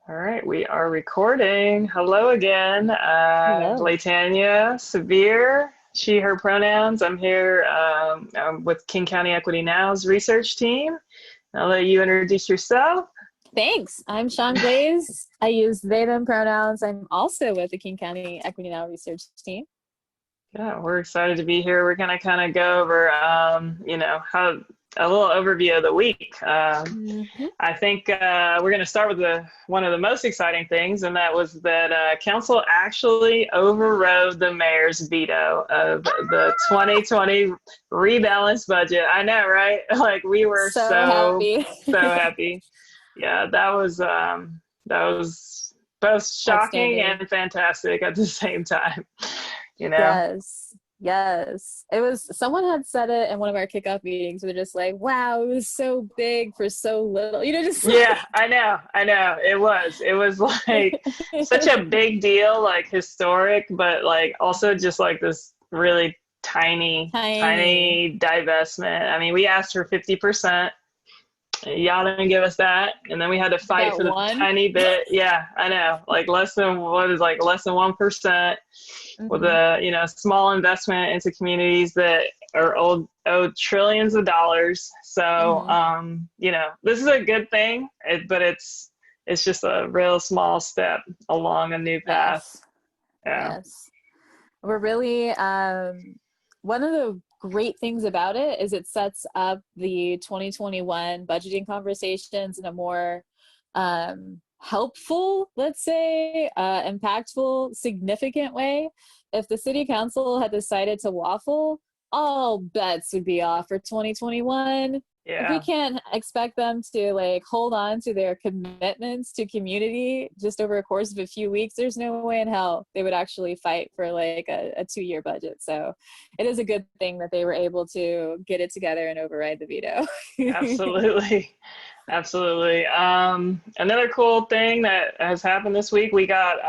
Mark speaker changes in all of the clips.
Speaker 1: All right, we are recording. Hello again.
Speaker 2: Hello.
Speaker 1: LéTania Severe, she, her pronouns. I'm here with King County Equity Now's research team. I'll let you introduce yourself.
Speaker 2: Thanks. I'm Shaun Glaze. I use they, them pronouns. I'm also with the King County Equity Now research team.
Speaker 1: Yeah, we're excited to be here. We're going to kind of go over, how a little overview of the week. I think we're going to start with one of the most exciting things, and that was that council actually overrode the mayor's veto of the 2020 rebalanced budget. I know, right? Like we were
Speaker 2: So
Speaker 1: so
Speaker 2: happy.
Speaker 1: so happy. Yeah, that was both shocking
Speaker 2: Outstanding.
Speaker 1: and fantastic at the same time. You know.
Speaker 2: Yes. Yes. It was, someone had said it in one of our kickoff meetings. We're just like, wow, it was so big for so little. Just
Speaker 1: Yeah, I know. It was like such a big deal, like historic, but like also just like this really
Speaker 2: tiny.
Speaker 1: tiny divestment. I mean, we asked for 50%. Y'all didn't give us that. And then we had to
Speaker 2: We
Speaker 1: fight
Speaker 2: got
Speaker 1: for the
Speaker 2: one.
Speaker 1: tiny bit. Yeah, I know. Like less than 1% with
Speaker 2: Hmm.
Speaker 1: a, small investment into communities that are owed trillions of dollars. So,
Speaker 2: Hmm.
Speaker 1: this is a good thing, but it's just a real small step along a new path.
Speaker 2: Yes.
Speaker 1: Yeah.
Speaker 2: Yes. We're really, one of the great things about it is it sets up the 2021 budgeting conversations in a more helpful, let's say, impactful, significant way. If the city council had decided to waffle, all bets would be off for 2021. If we
Speaker 1: Yeah.
Speaker 2: can't expect them to like hold on to their commitments to community just over a course of a few weeks, there's no way in hell they would actually fight for like a 2-year budget. So it is a good thing that they were able to get it together and override the veto.
Speaker 1: Absolutely. Absolutely. Another cool thing that has happened this week, we got,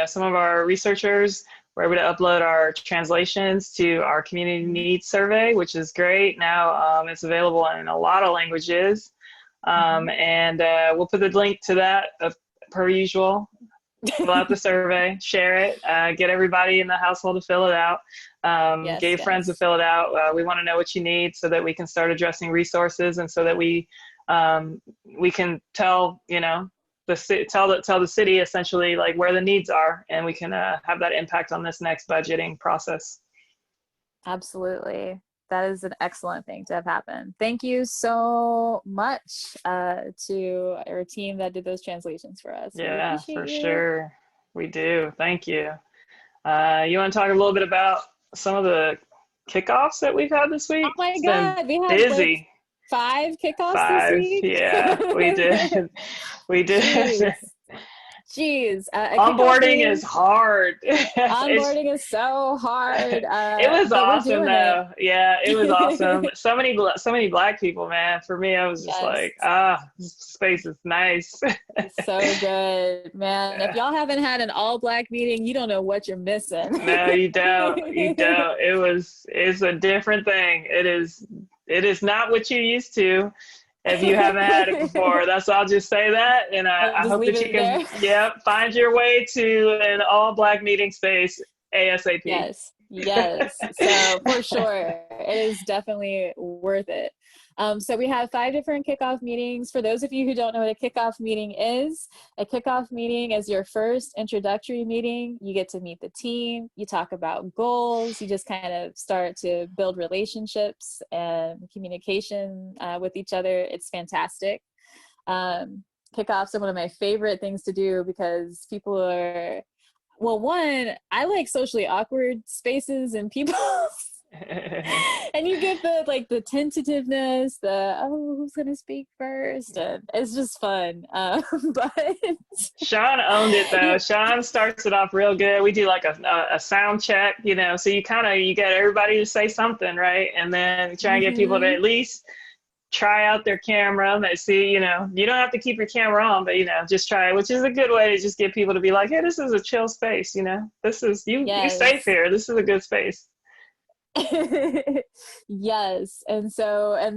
Speaker 1: some of our researchers were able to upload our translations to our community needs survey, which is great. Now it's available in a lot of languages.
Speaker 2: Mhm.
Speaker 1: And we'll put the link to that per usual. Fill out the survey, share it, get everybody in the household to fill it out, get
Speaker 2: Yes,
Speaker 1: your friends to
Speaker 2: yes.
Speaker 1: fill it out. We want to know what you need so that we can start addressing resources, and so that we can tell tell the city essentially like where the needs are, and we can have that impact on this next budgeting process.
Speaker 2: Absolutely. That is an excellent thing to have happen. Thank you so much to our team that did those translations for us. We
Speaker 1: Yeah,
Speaker 2: appreciate
Speaker 1: for
Speaker 2: you.
Speaker 1: sure. We do. Thank you. You want to talk a little bit about some of the kickoffs that we've had this
Speaker 2: Oh
Speaker 1: week?
Speaker 2: my
Speaker 1: It's been
Speaker 2: God, we had like
Speaker 1: busy.
Speaker 2: 5 kickoffs this
Speaker 1: 5.
Speaker 2: week.
Speaker 1: Yeah, we did. We did.
Speaker 2: Jeez. Jeez. A kickoff
Speaker 1: Onboarding is
Speaker 2: meeting,
Speaker 1: hard.
Speaker 2: onboarding is so hard,
Speaker 1: It was
Speaker 2: but we're
Speaker 1: awesome
Speaker 2: doing
Speaker 1: though. Yeah, it was awesome.
Speaker 2: it.
Speaker 1: So many black people, man. For me, I was just
Speaker 2: Yes.
Speaker 1: like, this space is nice.
Speaker 2: So good, man. If
Speaker 1: Yeah.
Speaker 2: y'all haven't had an all black meeting, you don't know what you're missing.
Speaker 1: No, you don't. You don't. It's a different thing. It is not what you're used to if you haven't had it before. I'll just say that. And
Speaker 2: I'll
Speaker 1: I
Speaker 2: just
Speaker 1: hope
Speaker 2: leave
Speaker 1: that you
Speaker 2: it
Speaker 1: can,
Speaker 2: there.
Speaker 1: yeah, find your way to an all black meeting space ASAP.
Speaker 2: Yes, yes. So for sure, it is definitely worth it. So we have 5 different kickoff meetings. For those of you who don't know what a kickoff meeting is, a kickoff meeting is your first introductory meeting. You get to meet the team, you talk about goals, you just kind of start to build relationships and communication with each other. It's fantastic. Um, Kickoffs are one of my favorite things to do because people are, well, one, I like socially awkward spaces and people. And you get the tentativeness, the who's gonna speak first, and it's just fun. But
Speaker 1: Shaun owned it though.
Speaker 2: you,
Speaker 1: Shaun starts it off real good. We do like a sound check, so you get everybody to say something, right? And then try and get people to
Speaker 2: mhm.
Speaker 1: at least try out their camera. That see, you don't have to keep your camera on, but just try it, which is a good way to just get people to be like, hey, this is a chill space. This is you safe
Speaker 2: Yes.
Speaker 1: here. This is a good space.
Speaker 2: Yes. And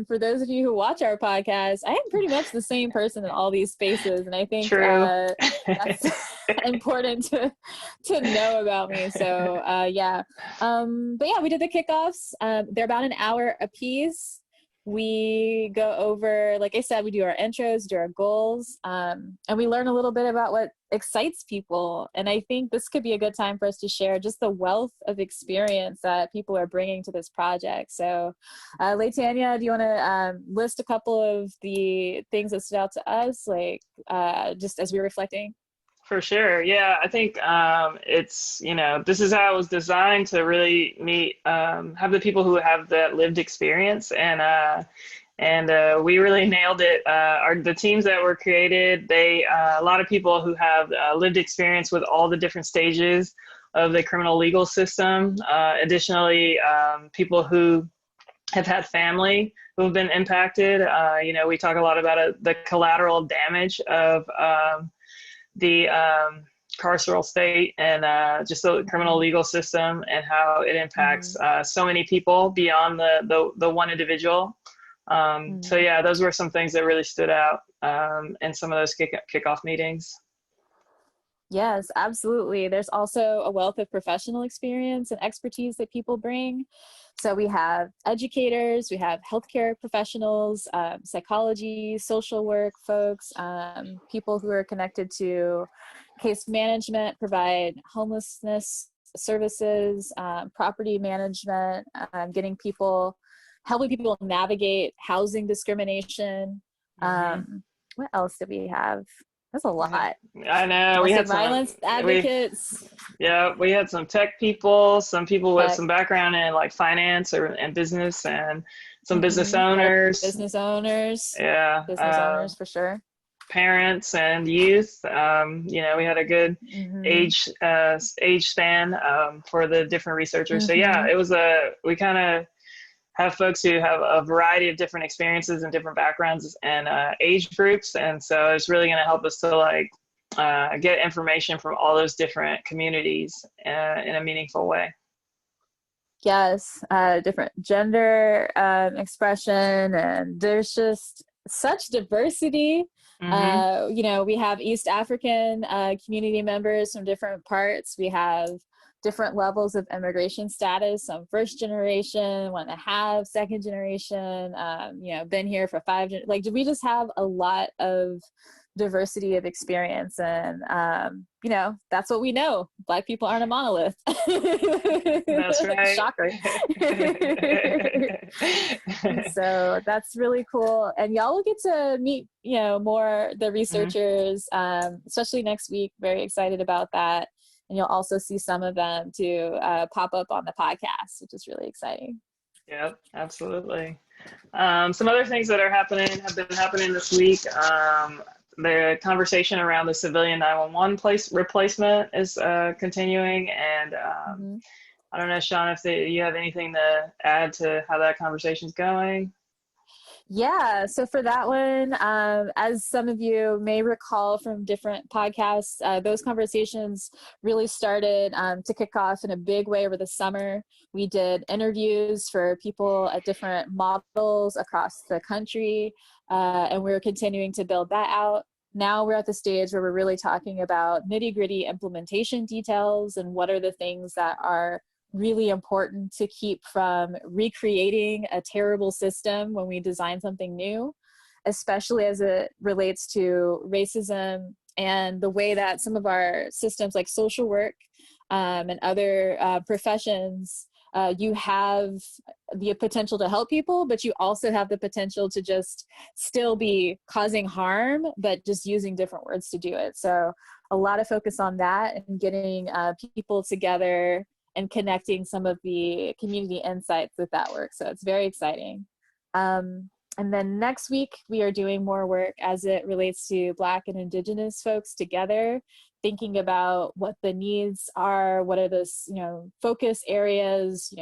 Speaker 2: for those of you who watch our podcast, I am pretty much the same person in all these spaces. And I think
Speaker 1: True.
Speaker 2: that's important to know about me. So yeah. But yeah, we did the kickoffs. They're about an hour a piece. We go over, like I said, we do our intros, do our goals, and we learn a little bit about what excites people. And I think this could be a good time for us to share just the wealth of experience that people are bringing to this project. So, LéTania, do you want to list a couple of the things that stood out to us, like just as we were reflecting?
Speaker 1: For sure. Yeah, I think it's, this is how it was designed to really have the people who have that lived experience. And we really nailed it. The teams that were created, a lot of people who have lived experience with all the different stages of the criminal legal system. Additionally, people who have had family who have been impacted. We talk a lot about the collateral damage of the carceral state and just the criminal legal system and how it impacts so many people beyond the one individual. So yeah, those were some things that really stood out in some of those kickoff meetings.
Speaker 2: Yes, absolutely. There's also a wealth of professional experience and expertise that people bring. So we have educators, we have healthcare professionals, psychology, social work folks, people who are connected to case management, provide homelessness services, property management, helping people navigate housing discrimination. What else do we have? That's a lot.
Speaker 1: I know.
Speaker 2: Domestic violence advocates.
Speaker 1: We had some tech people, some people with some background in like finance and business, and some business owners.
Speaker 2: Business owners.
Speaker 1: Yeah.
Speaker 2: Business owners for sure.
Speaker 1: Parents and youth. We had a good age span for the different researchers. So yeah, we kind of have folks who have a variety of different experiences and different backgrounds and age groups. And so it's really going to help us to get information from all those different communities in a meaningful way.
Speaker 2: Yes, different gender expression, and there's just such diversity. We have East African community members from different parts. We have different levels of immigration status, some first generation, 1.5, second generation, been here for 5, we just have a lot of diversity of experience. And, that's what we know. Black people aren't a monolith.
Speaker 1: That's right.
Speaker 2: Shocker. So that's really cool. And y'all will get to meet, more the researchers, especially next week. Very excited about that. And you'll also see some of them to pop up on the podcast, which is really exciting.
Speaker 1: Yep, absolutely. Some other things that have been happening this week. The conversation around the civilian 911 replacement is continuing. And I don't know, Shaun, if you have anything to add to how that conversation is going.
Speaker 2: Yeah, so for that one, as some of you may recall from different podcasts, those conversations really started to kick off in a big way over the summer. We did interviews for people at different models across the country, and we're continuing to build that out. Now we're at the stage where we're really talking about nitty-gritty implementation details and what are the things that are really important to keep from recreating a terrible system when we design something new, especially as it relates to racism and the way that some of our systems like social work and other professions, you have the potential to help people, but you also have the potential to just still be causing harm, but just using different words to do it. So a lot of focus on that and getting people together and connecting some of the community insights with that work. So it's very exciting. And then next week, we are doing more work as it relates to Black and Indigenous folks together, thinking about what the needs are, what are those, focus areas,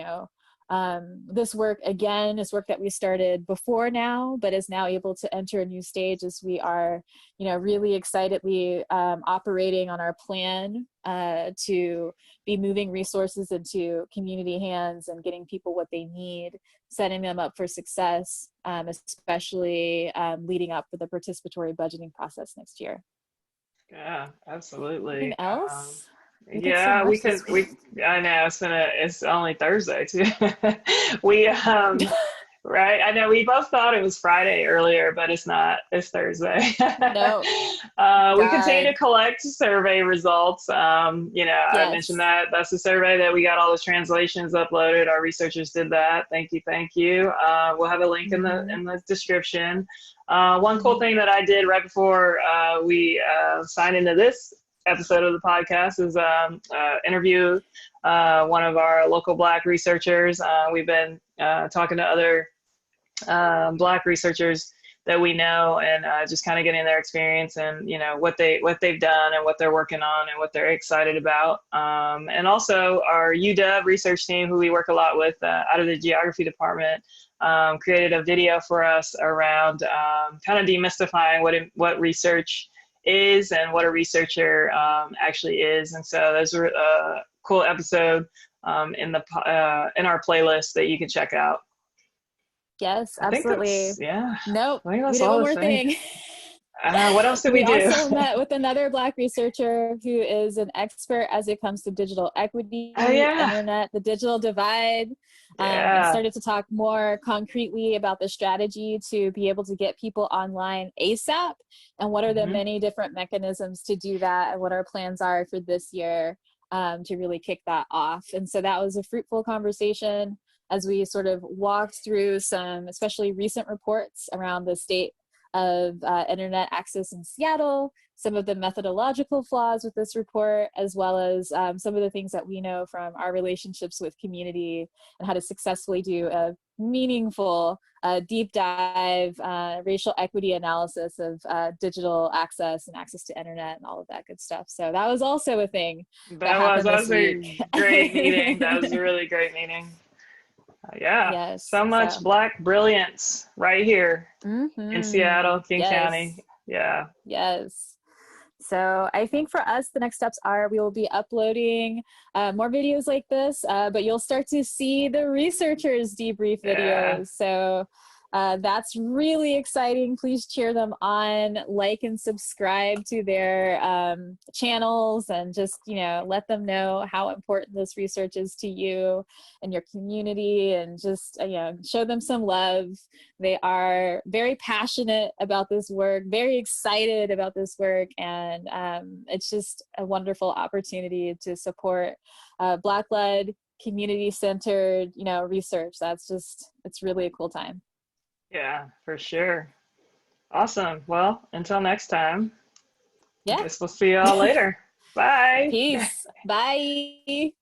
Speaker 2: This work, again, is work that we started before now, but is now able to enter a new stage as we are, really excitedly operating on our plan to be moving resources into community hands and getting people what they need, setting them up for success, especially leading up for the participatory budgeting process next year.
Speaker 1: Yeah, absolutely.
Speaker 2: Anything else?
Speaker 1: Yeah, I know it's only Thursday too. Right. I know we both thought it was Friday earlier, but it's not. It's Thursday.
Speaker 2: No.
Speaker 1: We continue to collect survey results.
Speaker 2: Yes.
Speaker 1: I mentioned that's the survey that we got all the translations uploaded. Our researchers did that. Thank you. Thank you. We'll have a link in the description. One cool thing that I did right before we signed into this episode of the podcast is interview one of our local Black researchers. We've been talking to other Black researchers that we know, and just kind of getting their experience and what they've done and what they're working on and what they're excited about. And also our UW research team, who we work a lot with out of the geography department, created a video for us around kind of demystifying what research is and what a researcher actually is. And so those were a cool episode in our playlist that you can check out.
Speaker 2: Yes, absolutely. Nope, we did one more thing.
Speaker 1: What else did we do?
Speaker 2: We also met with another Black researcher who is an expert as it comes to digital equity, internet, the digital divide, and started to talk more concretely about the strategy to be able to get people online ASAP, and what are the many different mechanisms to do that, and what our plans are for this year to really kick that off. And so that was a fruitful conversation as we sort of walked through some especially recent reports around the state of internet access in Seattle, some of the methodological flaws with this report, as well as some of the things that we know from our relationships with community and how to successfully do a meaningful deep dive racial equity analysis of digital access and access to internet and all of that good stuff. So that was also a thing.
Speaker 1: That was a great meeting. That was a really great meeting. So much Black brilliance right here in Seattle, King County.
Speaker 2: Yes. So I think for us, the next steps are we will be uploading more videos like this, but you'll start to see the researchers debrief videos. So that's really exciting. Please cheer them on, like and subscribe to their channels, and just, let them know how important this research is to you and your community, and just, show them some love. They are very passionate about this work, very excited about this work, and it's just a wonderful opportunity to support Black-led, community-centered, research. It's really a cool time.
Speaker 1: Yeah, for sure. Awesome. Well, until next time. I guess we'll see you all later. Bye.
Speaker 2: Peace. Bye.